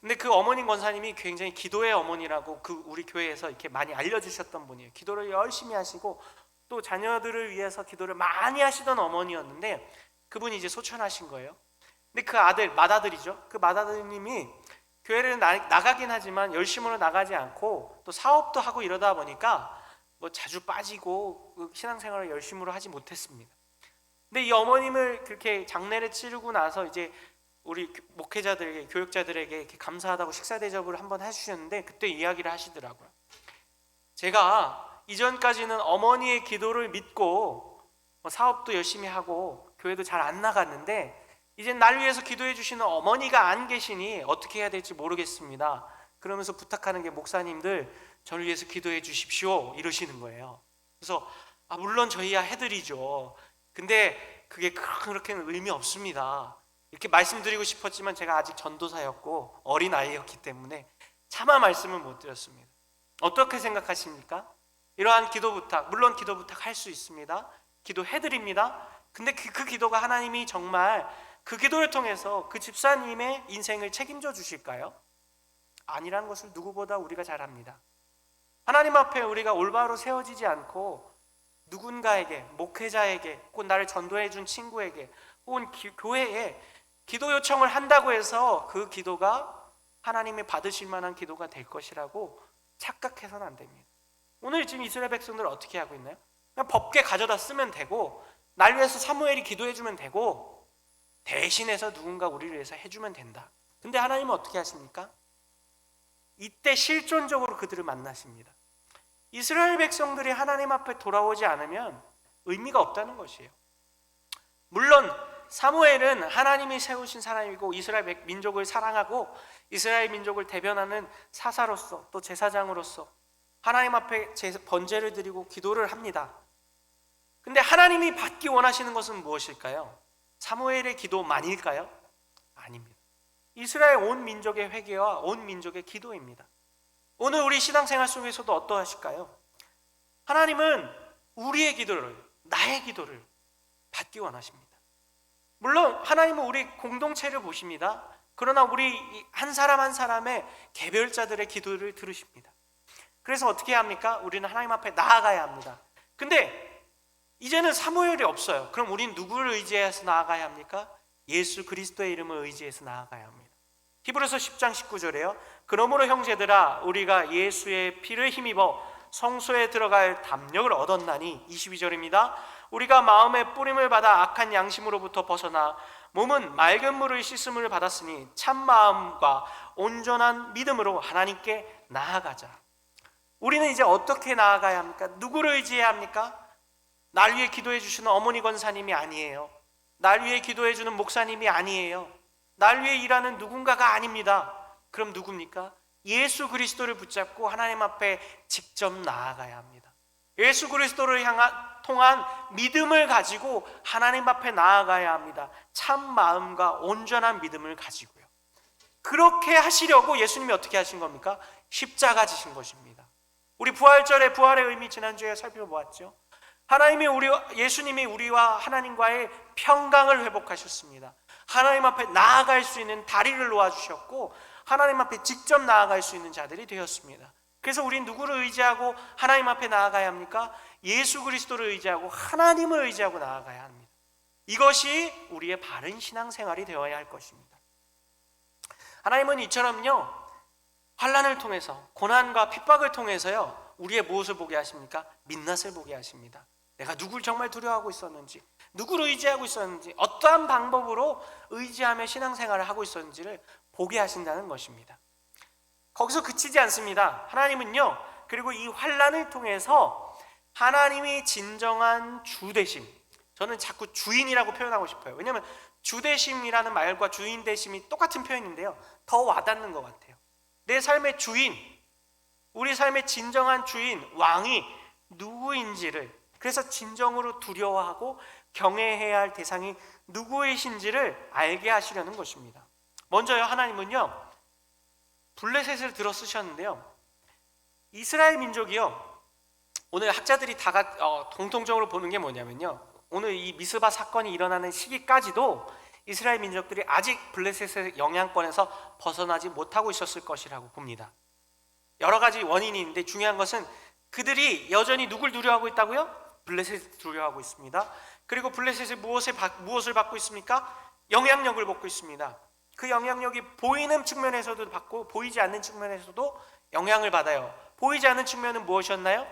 근데 그 어머님 권사님이 굉장히 기도의 어머니라고 그 우리 교회에서 이렇게 많이 알려주셨던 분이에요. 기도를 열심히 하시고 또 자녀들을 위해서 기도를 많이 하시던 어머니였는데 그분이 이제 소천하신 거예요. 근데 그 아들, 맏아들이죠. 그 맏아들님이 교회를 나가긴 하지만 열심으로 나가지 않고 또 사업도 하고 이러다 보니까 뭐 자주 빠지고 신앙생활을 열심으로 하지 못했습니다. 근데 이 어머님을 그렇게 장례를 치르고 나서 이제 우리 목회자들에게, 교육자들에게 이렇게 감사하다고 식사 대접을 한번 해주셨는데 그때 이야기를 하시더라고요. 제가 이전까지는 어머니의 기도를 믿고 사업도 열심히 하고 교회도 잘 안 나갔는데 이제 날 위해서 기도해 주시는 어머니가 안 계시니 어떻게 해야 될지 모르겠습니다. 그러면서 부탁하는 게, 목사님들 저를 위해서 기도해 주십시오 이러시는 거예요. 그래서 물론 저희야 해드리죠. 근데 그게 그렇게는 의미 없습니다. 이렇게 말씀드리고 싶었지만 제가 아직 전도사였고 어린 아이였기 때문에 차마 말씀을 못 드렸습니다. 어떻게 생각하십니까? 이러한 기도 부탁, 물론 기도 부탁 할 수 있습니다. 기도해드립니다. 근데 그 기도가 하나님이 정말 그 기도를 통해서 그 집사님의 인생을 책임져 주실까요? 아니라는 것을 누구보다 우리가 잘 압니다. 하나님 앞에 우리가 올바로 세워지지 않고 누군가에게, 목회자에게, 혹은 나를 전도해 준 친구에게, 혹은 교회에 기도 요청을 한다고 해서 그 기도가 하나님이 받으실 만한 기도가 될 것이라고 착각해서는 안 됩니다. 오늘 지금 이스라엘 백성들은 어떻게 하고 있나요? 그냥 법궤 가져다 쓰면 되고, 날 위해서 사무엘이 기도해주면 되고, 대신해서 누군가 우리를 위해서 해주면 된다. 근데 하나님은 어떻게 하십니까? 이때 실존적으로 그들을 만나십니다. 이스라엘 백성들이 하나님 앞에 돌아오지 않으면 의미가 없다는 것이에요. 물론 사무엘은 하나님이 세우신 사람이고 이스라엘 민족을 사랑하고 이스라엘 민족을 대변하는 사사로서 또 제사장으로서 하나님 앞에 번제를 드리고 기도를 합니다. 근데 하나님이 받기 원하시는 것은 무엇일까요? 사무엘의 기도만일까요? 아닙니다. 이스라엘 온 민족의 회개와 온 민족의 기도입니다. 오늘 우리 신앙생활 속에서도 어떠하실까요? 하나님은 우리의 기도를, 나의 기도를 받기 원하십니다. 물론 하나님은 우리 공동체를 보십니다. 그러나 우리 한 사람 한 사람의 개별자들의 기도를 들으십니다. 그래서 어떻게 합니까? 우리는 하나님 앞에 나아가야 합니다. 근데 이제는 사무엘이 없어요. 그럼 우리는 누구를 의지해서 나아가야 합니까? 예수 그리스도의 이름을 의지해서 나아가야 합니다. 히브리서 10장 19절에요. 그러므로 형제들아 우리가 예수의 피를 힘입어 성소에 들어갈 담력을 얻었나니 22절입니다. 우리가 마음의 뿌림을 받아 악한 양심으로부터 벗어나 몸은 맑은 물을 씻음을 받았으니 참 마음과 온전한 믿음으로 하나님께 나아가자. 우리는 이제 어떻게 나아가야 합니까? 누구를 의지해야 합니까? 날 위해 기도해 주시는 어머니 권사님이 아니에요. 날 위해 기도해 주는 목사님이 아니에요. 날 위해 일하는 누군가가 아닙니다. 그럼 누굽니까? 예수 그리스도를 붙잡고 하나님 앞에 직접 나아가야 합니다. 예수 그리스도를 통한 믿음을 가지고 하나님 앞에 나아가야 합니다. 참 마음과 온전한 믿음을 가지고요. 그렇게 하시려고 예수님이 어떻게 하신 겁니까? 십자가 지신 것입니다. 우리 부활절의 부활의 의미 지난주에 살펴보았죠. 예수님이 우리와 하나님과의 평강을 회복하셨습니다. 하나님 앞에 나아갈 수 있는 다리를 놓아주셨고 하나님 앞에 직접 나아갈 수 있는 자들이 되었습니다. 그래서 우리는 누구를 의지하고 하나님 앞에 나아가야 합니까? 예수 그리스도를 의지하고 하나님을 의지하고 나아가야 합니다. 이것이 우리의 바른 신앙생활이 되어야 할 것입니다. 하나님은 이처럼요, 환난을 통해서 고난과 핍박을 통해서요 우리의 무엇을 보게 하십니까? 민낯을 보게 하십니다. 내가 누굴 정말 두려워하고 있었는지, 누구를 의지하고 있었는지, 어떠한 방법으로 의지하며 신앙생활을 하고 있었는지를 보게 하신다는 것입니다. 거기서 그치지 않습니다. 하나님은요, 그리고 이 환난을 통해서 하나님이 진정한 주되심, 저는 자꾸 주인이라고 표현하고 싶어요. 왜냐하면 주되심이라는 말과 주인되심이 똑같은 표현인데요, 더 와닿는 것 같아요. 내 삶의 주인, 우리 삶의 진정한 주인, 왕이 누구인지를, 그래서 진정으로 두려워하고 경외해야 할 대상이 누구이신지를 알게 하시려는 것입니다. 먼저요, 하나님은요 블레셋을 들어 쓰셨는데요, 이스라엘 민족이요, 오늘 학자들이 공통적으로 보는 게 뭐냐면요, 오늘 이 미스바 사건이 일어나는 시기까지도 이스라엘 민족들이 아직 블레셋의 영향권에서 벗어나지 못하고 있었을 것이라고 봅니다. 여러 가지 원인이 있는데 중요한 것은 그들이 여전히 누굴 두려워하고 있다고요? 블레셋을 두려워하고 있습니다. 그리고 블레셋이 무엇을 받고 있습니까? 영향력을 받고 있습니다. 그 영향력이 보이는 측면에서도 받고 보이지 않는 측면에서도 영향을 받아요. 보이지 않는 측면은 무엇이었나요?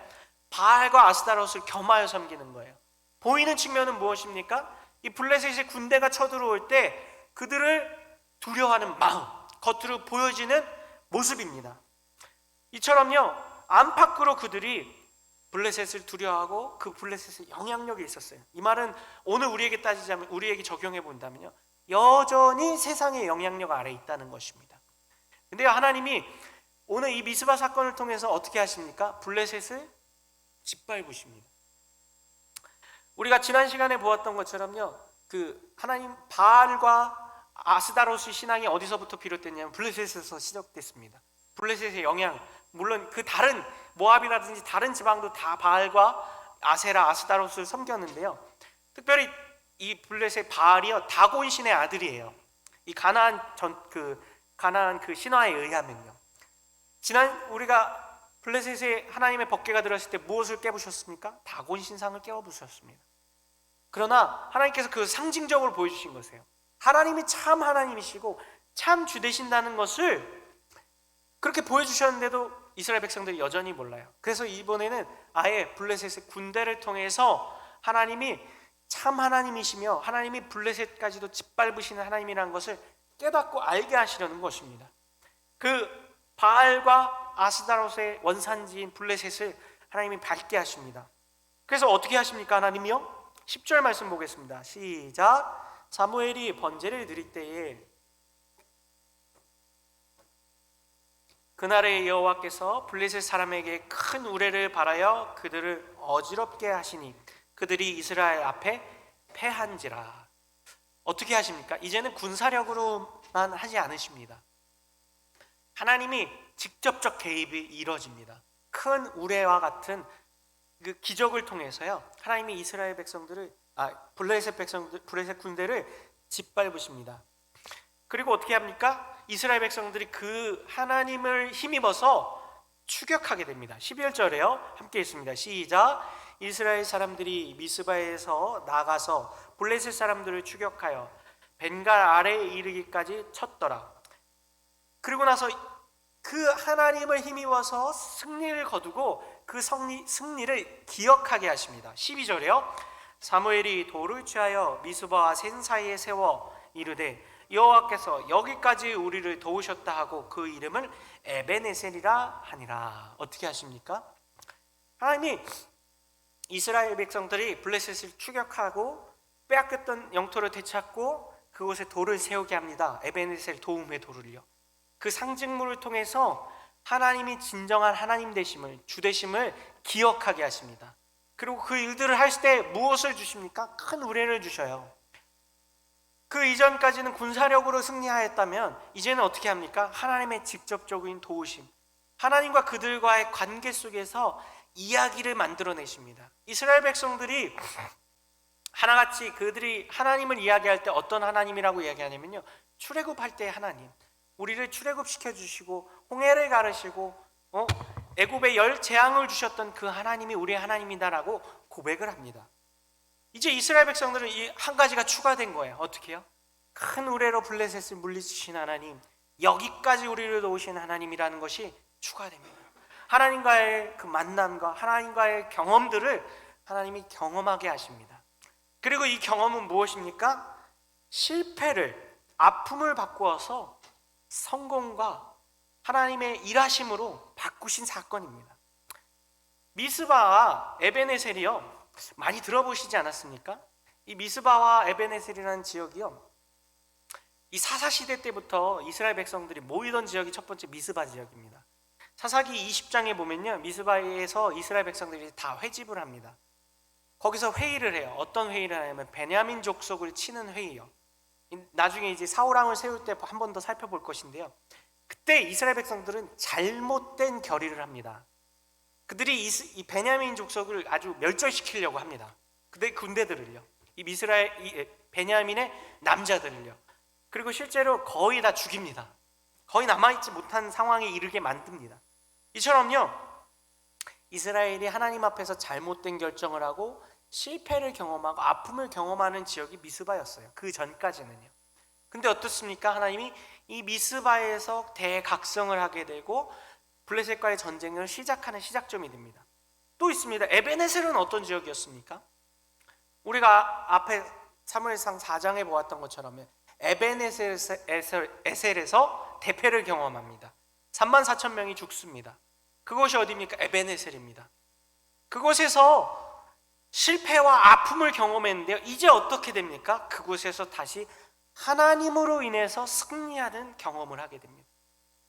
바알과 아스타롯을 겸하여 섬기는 거예요. 보이는 측면은 무엇입니까? 이 블레셋의 군대가 쳐들어올 때 그들을 두려워하는 마음, 겉으로 보여지는 모습입니다. 이처럼요, 안팎으로 그들이 블레셋을 두려워하고 그 블레셋의 영향력이 있었어요. 이 말은 오늘 우리에게 따지자면, 우리에게 적용해 본다면요, 여전히 세상의 영향력 아래에 있다는 것입니다. 근데 하나님이 오늘 이 미스바 사건을 통해서 어떻게 하십니까? 블레셋을 짓밟으십니다. 우리가 지난 시간에 보았던 것처럼요, 그 하나님 바알과 아스다롯의 신앙이 어디서부터 비롯됐냐면 블레셋에서 시작됐습니다. 블레셋의 영향, 물론 그 다른 모압이라든지 다른 지방도 다 바알과 아세라, 아스다롯을 섬겼는데요, 특별히 이 블레셋 바알이요, 다곤 신의 아들이에요. 이 가나안 그 신화에 의하면요, 우리가 블레셋에 하나님의 법궤가 들었을 때 무엇을 깨부셨습니까? 다곤 신상을 깨부셨습니다. 그러나 하나님께서 그 상징적으로 보여주신 것이에요. 하나님이 참 하나님이시고 참 주 되신다는 것을 그렇게 보여주셨는데도 이스라엘 백성들이 여전히 몰라요. 그래서 이번에는 아예 블레셋의 군대를 통해서 하나님이 참 하나님이시며 하나님이 블레셋까지도 짓밟으시는 하나님이라는 것을 깨닫고 알게 하시려는 것입니다. 그 바알과 아스다롯의 원산지인 블레셋을 하나님이 밝게 하십니다. 그래서 어떻게 하십니까? 하나님이요? 10절 말씀 보겠습니다. 시작. 사무엘이 번제를 드릴 때에 그날에 여호와께서 블레셋 사람에게 큰 우레를 발하여 그들을 어지럽게 하시니 그들이 이스라엘 앞에 패한지라. 어떻게 하십니까? 이제는 군사력으로만 하지 않으십니다. 하나님이 직접적 개입이 이루어집니다. 큰 우레와 같은 그 기적을 통해서요, 하나님이 이스라엘 백성들을 블레셋 군대를 짓밟으십니다. 그리고 어떻게 합니까? 이스라엘 백성들이 그 하나님을 힘입어서 추격하게 됩니다. 11절에요. 함께 읽습니다. 시작. 이스라엘 사람들이 미스바에서 나가서 블레셋 사람들을 추격하여 벤갈 아래에 이르기까지 쳤더라. 그리고 나서 그 하나님을 힘입어서 승리를 거두고 그 승리를 기억하게 하십니다. 12절에요. 사무엘이 돌을 취하여 미스바와 센 사이에 세워 이르되 여호와께서 여기까지 우리를 도우셨다 하고 그 이름을 에베네셀이라 하니라. 어떻게 하십니까? 하나님이 이스라엘 백성들이 블레셋을 추격하고 빼앗겼던 영토를 되찾고 그곳에 돌을 세우게 합니다. 에베네셀 도움의 돌을요. 그 상징물을 통해서 하나님이 진정한 하나님 되심을, 주 되심을 기억하게 하십니다. 그리고 그 일들을 하실 때 무엇을 주십니까? 큰 우레를 주셔요. 그 이전까지는 군사력으로 승리하였다면 이제는 어떻게 합니까? 하나님의 직접적인 도우심, 하나님과 그들과의 관계 속에서 이야기를 만들어내십니다. 이스라엘 백성들이 하나같이 그들이 하나님을 이야기할 때 어떤 하나님이라고 이야기하냐면요, 출애굽할 때의 하나님, 우리를 출애굽시켜 주시고 홍해를 가르시고 애굽에 10 재앙을 주셨던 그 하나님이 우리의 하나님이다라고 고백을 합니다. 이제 이스라엘 백성들은 이 한 가지가 추가된 거예요. 어떻게 해요? 큰 우레로 블레셋을 물리치신 하나님, 여기까지 우리를 도우신 하나님이라는 것이 추가됩니다. 하나님과의 그 만남과 하나님과의 경험들을 하나님이 경험하게 하십니다. 그리고 이 경험은 무엇입니까? 실패를, 아픔을 바꾸어서 성공과 하나님의 일하심으로 바꾸신 사건입니다. 미스바와 에베네셀이요, 많이 들어보시지 않았습니까? 이 미스바와 에베네셀이라는 지역이요, 이 사사시대 때부터 이스라엘 백성들이 모이던 지역이 첫 번째 미스바 지역입니다. 사사기 20장에 보면요, 미스바에서 이스라엘 백성들이 다 회집을 합니다. 거기서 회의를 해요. 어떤 회의를 하냐면 베냐민 족속을 치는 회의요. 나중에 이제 사울왕을 세울 때 한 번 더 살펴볼 것인데요, 그때 이스라엘 백성들은 잘못된 결의를 합니다. 그들이 이 베냐민 족속을 아주 멸절시키려고 합니다. 그들의 군대들을요, 이 베냐민의 남자들을요. 그리고 실제로 거의 다 죽입니다. 거의 남아있지 못한 상황에 이르게 만듭니다. 이처럼요, 이스라엘이 하나님 앞에서 잘못된 결정을 하고 실패를 경험하고 아픔을 경험하는 지역이 미스바였어요. 그 전까지는요. 근데 어떻습니까? 하나님이 이 미스바에서 대각성을 하게 되고 블레셋과의 전쟁을 시작하는 시작점이 됩니다. 또 있습니다. 에베네셀은 어떤 지역이었습니까? 우리가 앞에 사무엘상 4장에 보았던 것처럼 에베네셀에서 대패를 경험합니다. 34,000명이 죽습니다. 그곳이 어디입니까? 에베네셀입니다. 그곳에서 실패와 아픔을 경험했는데요, 이제 어떻게 됩니까? 그곳에서 다시 하나님으로 인해서 승리하는 경험을 하게 됩니다.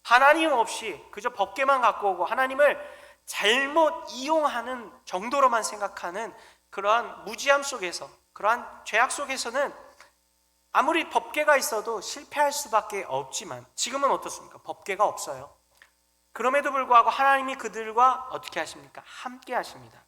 하나님 없이 그저 법궤만 갖고 오고 하나님을 잘못 이용하는 정도로만 생각하는 그러한 무지함 속에서, 그러한 죄악 속에서는 아무리 법궤가 있어도 실패할 수밖에 없지만 지금은 어떻습니까? 법궤가 없어요. 그럼에도 불구하고 하나님이 그들과 어떻게 하십니까? 함께 하십니다.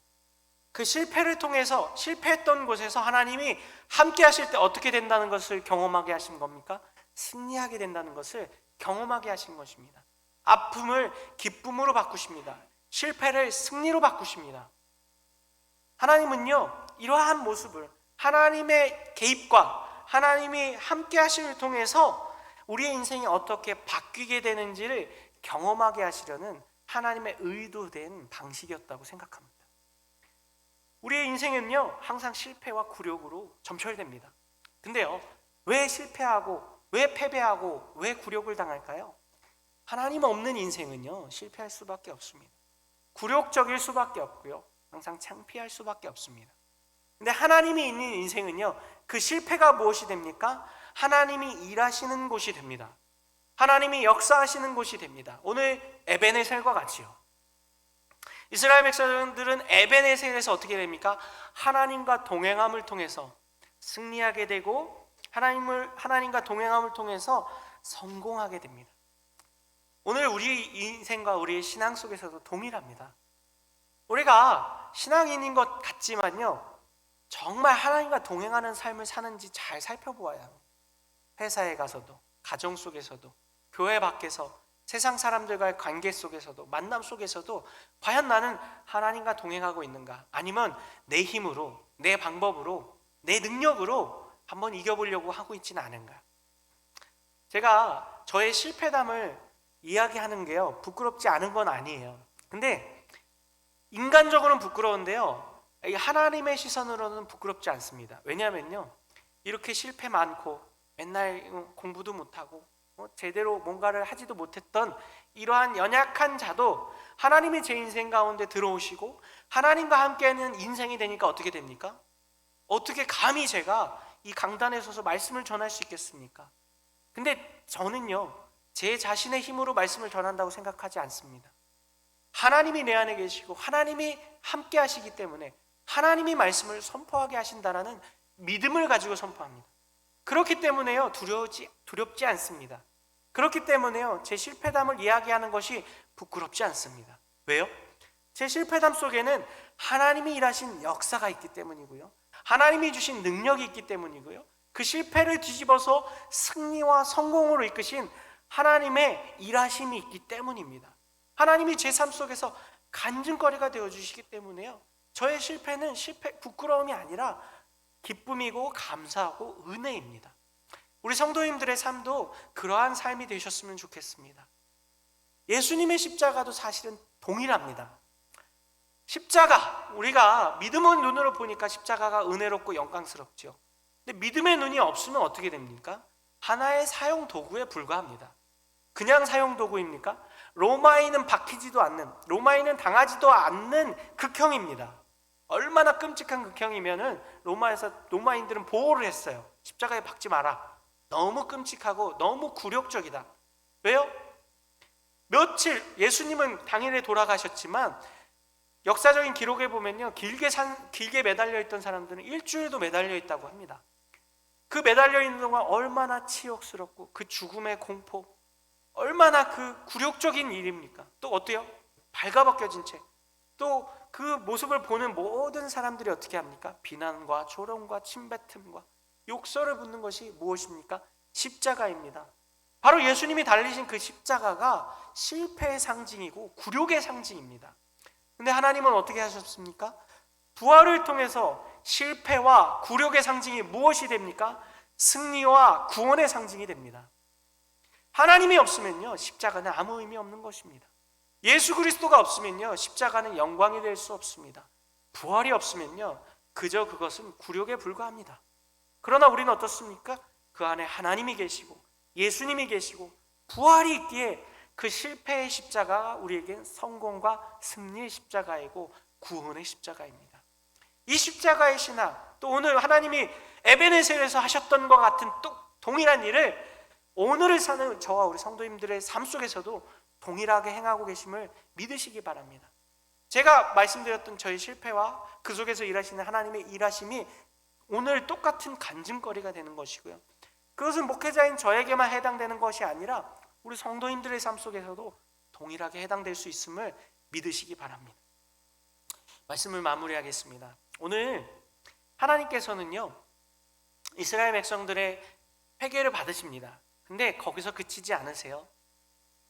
그 실패를 통해서, 실패했던 곳에서 하나님이 함께 하실 때 어떻게 된다는 것을 경험하게 하신 겁니까? 승리하게 된다는 것을 경험하게 하신 것입니다. 아픔을 기쁨으로 바꾸십니다. 실패를 승리로 바꾸십니다. 하나님은요, 이러한 모습을, 하나님의 개입과 하나님이 함께 하심을 통해서 우리의 인생이 어떻게 바뀌게 되는지를 경험하게 하시려는 하나님의 의도된 방식이었다고 생각합니다. 우리의 인생은요, 항상 실패와 굴욕으로 점철됩니다. 근데요, 왜 실패하고, 왜 패배하고, 왜 굴욕을 당할까요? 하나님 없는 인생은요, 실패할 수밖에 없습니다. 굴욕적일 수밖에 없고요, 항상 창피할 수밖에 없습니다. 근데 하나님이 있는 인생은요, 그 실패가 무엇이 됩니까? 하나님이 일하시는 곳이 됩니다. 하나님이 역사하시는 곳이 됩니다. 오늘 에베네셀과 같이요. 이스라엘 백성들은 에베네셀에서 어떻게 됩니까? 하나님과 동행함을 통해서 승리하게 되고 하나님과 동행함을 통해서 성공하게 됩니다. 오늘 우리 인생과 우리의 신앙 속에서도 동일합니다. 우리가 신앙인인 것 같지만요, 정말 하나님과 동행하는 삶을 사는지 잘 살펴보아야 합니다. 회사에 가서도, 가정 속에서도, 교회 밖에서, 세상 사람들과의 관계 속에서도, 만남 속에서도 과연 나는 하나님과 동행하고 있는가? 아니면 내 힘으로, 내 방법으로, 내 능력으로 한번 이겨보려고 하고 있지는 않은가? 제가 저의 실패담을 이야기하는 게요, 부끄럽지 않은 건 아니에요. 근데 인간적으로는 부끄러운데요, 하나님의 시선으로는 부끄럽지 않습니다. 왜냐하면요, 이렇게 실패 많고 맨날 공부도 못하고 제대로 뭔가를 하지도 못했던 이러한 연약한 자도 하나님이 제 인생 가운데 들어오시고 하나님과 함께하는 인생이 되니까 어떻게 됩니까? 어떻게 감히 제가 이 강단에 서서 말씀을 전할 수 있겠습니까? 근데 저는요, 제 자신의 힘으로 말씀을 전한다고 생각하지 않습니다. 하나님이 내 안에 계시고 하나님이 함께 하시기 때문에 하나님이 말씀을 선포하게 하신다라는 믿음을 가지고 선포합니다. 그렇기 때문에요, 두렵지 않습니다. 그렇기 때문에요, 제 실패담을 이야기하는 것이 부끄럽지 않습니다. 왜요? 제 실패담 속에는 하나님이 일하신 역사가 있기 때문이고요, 하나님이 주신 능력이 있기 때문이고요, 그 실패를 뒤집어서 승리와 성공으로 이끄신 하나님의 일하심이 있기 때문입니다. 하나님이 제 삶 속에서 간증거리가 되어주시기 때문에요, 저의 실패는 부끄러움이 아니라 기쁨이고 감사하고 은혜입니다. 우리 성도님들의 삶도 그러한 삶이 되셨으면 좋겠습니다. 예수님의 십자가도 사실은 동일합니다. 십자가, 우리가 믿음의 눈으로 보니까 십자가가 은혜롭고 영광스럽죠. 근데 믿음의 눈이 없으면 어떻게 됩니까? 하나의 사용 도구에 불과합니다. 그냥 사용 도구입니까? 로마인은 박히지도 않는, 로마인은 당하지도 않는 극형입니다. 얼마나 끔찍한 극형이면은 로마인들은 보호를 했어요. 십자가에 박지 마라. 너무 끔찍하고 너무 굴욕적이다. 왜요? 예수님은 당일에 돌아가셨지만 역사적인 기록에 보면요, 길게 매달려 있던 사람들은 일주일도 매달려 있다고 합니다. 그 매달려 있는 동안 얼마나 치욕스럽고 그 죽음의 공포, 얼마나 그 굴욕적인 일입니까? 또 어때요? 발가벗겨진 채 또 그 모습을 보는 모든 사람들이 어떻게 합니까? 비난과 조롱과 침뱉음과 욕설을 붙는 것이 무엇입니까? 십자가입니다. 바로 예수님이 달리신 그 십자가가 실패의 상징이고 굴욕의 상징입니다. 근데 하나님은 어떻게 하셨습니까? 부활을 통해서 실패와 굴욕의 상징이 무엇이 됩니까? 승리와 구원의 상징이 됩니다. 하나님이 없으면요, 십자가는 아무 의미 없는 것입니다. 예수 그리스도가 없으면요, 십자가는 영광이 될 수 없습니다. 부활이 없으면요, 그저 그것은 굴욕에 불과합니다. 그러나 우리는 어떻습니까? 그 안에 하나님이 계시고 예수님이 계시고 부활이 있기에 그 실패의 십자가가 우리에겐 성공과 승리의 십자가이고 구원의 십자가입니다. 이 십자가의 신앙, 또 오늘 하나님이 에베네셀에서 하셨던 것 같은 또 동일한 일을 오늘을 사는 저와 우리 성도님들의 삶 속에서도 동일하게 행하고 계심을 믿으시기 바랍니다. 제가 말씀드렸던 저의 실패와 그 속에서 일하시는 하나님의 일하심이 오늘 똑같은 간증거리가 되는 것이고요, 그것은 목회자인 저에게만 해당되는 것이 아니라 우리 성도님들의 삶 속에서도 동일하게 해당될 수 있음을 믿으시기 바랍니다. 말씀을 마무리하겠습니다. 오늘 하나님께서는요, 이스라엘 백성들의 회개를 받으십니다. 근데 거기서 그치지 않으세요.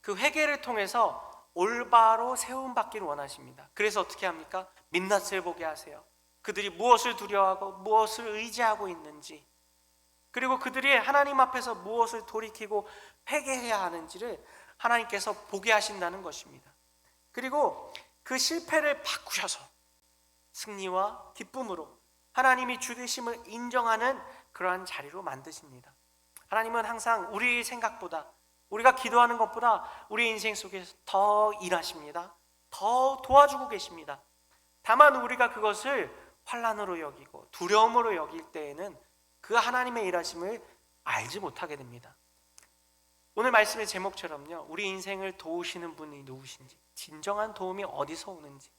그 회개를 통해서 올바로 세움받기를 원하십니다. 그래서 어떻게 합니까? 민낯을 보게 하세요. 그들이 무엇을 두려워하고 무엇을 의지하고 있는지, 그리고 그들이 하나님 앞에서 무엇을 돌이키고 회개해야 하는지를 하나님께서 보게 하신다는 것입니다. 그리고 그 실패를 바꾸셔서 승리와 기쁨으로 하나님이 주되심을 인정하는 그러한 자리로 만드십니다. 하나님은 항상 우리 생각보다, 우리가 기도하는 것보다 우리 인생 속에서 더 일하십니다. 더 도와주고 계십니다. 다만 우리가 그것을 환난으로 여기고 두려움으로 여길 때에는 그 하나님의 일하심을 알지 못하게 됩니다. 오늘 말씀의 제목처럼요, 우리 인생을 도우시는 분이 누구신지, 진정한 도움이 어디서 오는지,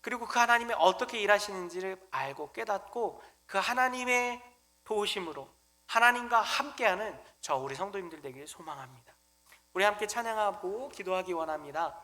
그리고 그 하나님이 어떻게 일하시는지를 알고 깨닫고 그 하나님의 도우심으로 하나님과 함께하는 우리 성도님들 되기를 소망합니다. 우리 함께 찬양하고 기도하기 원합니다.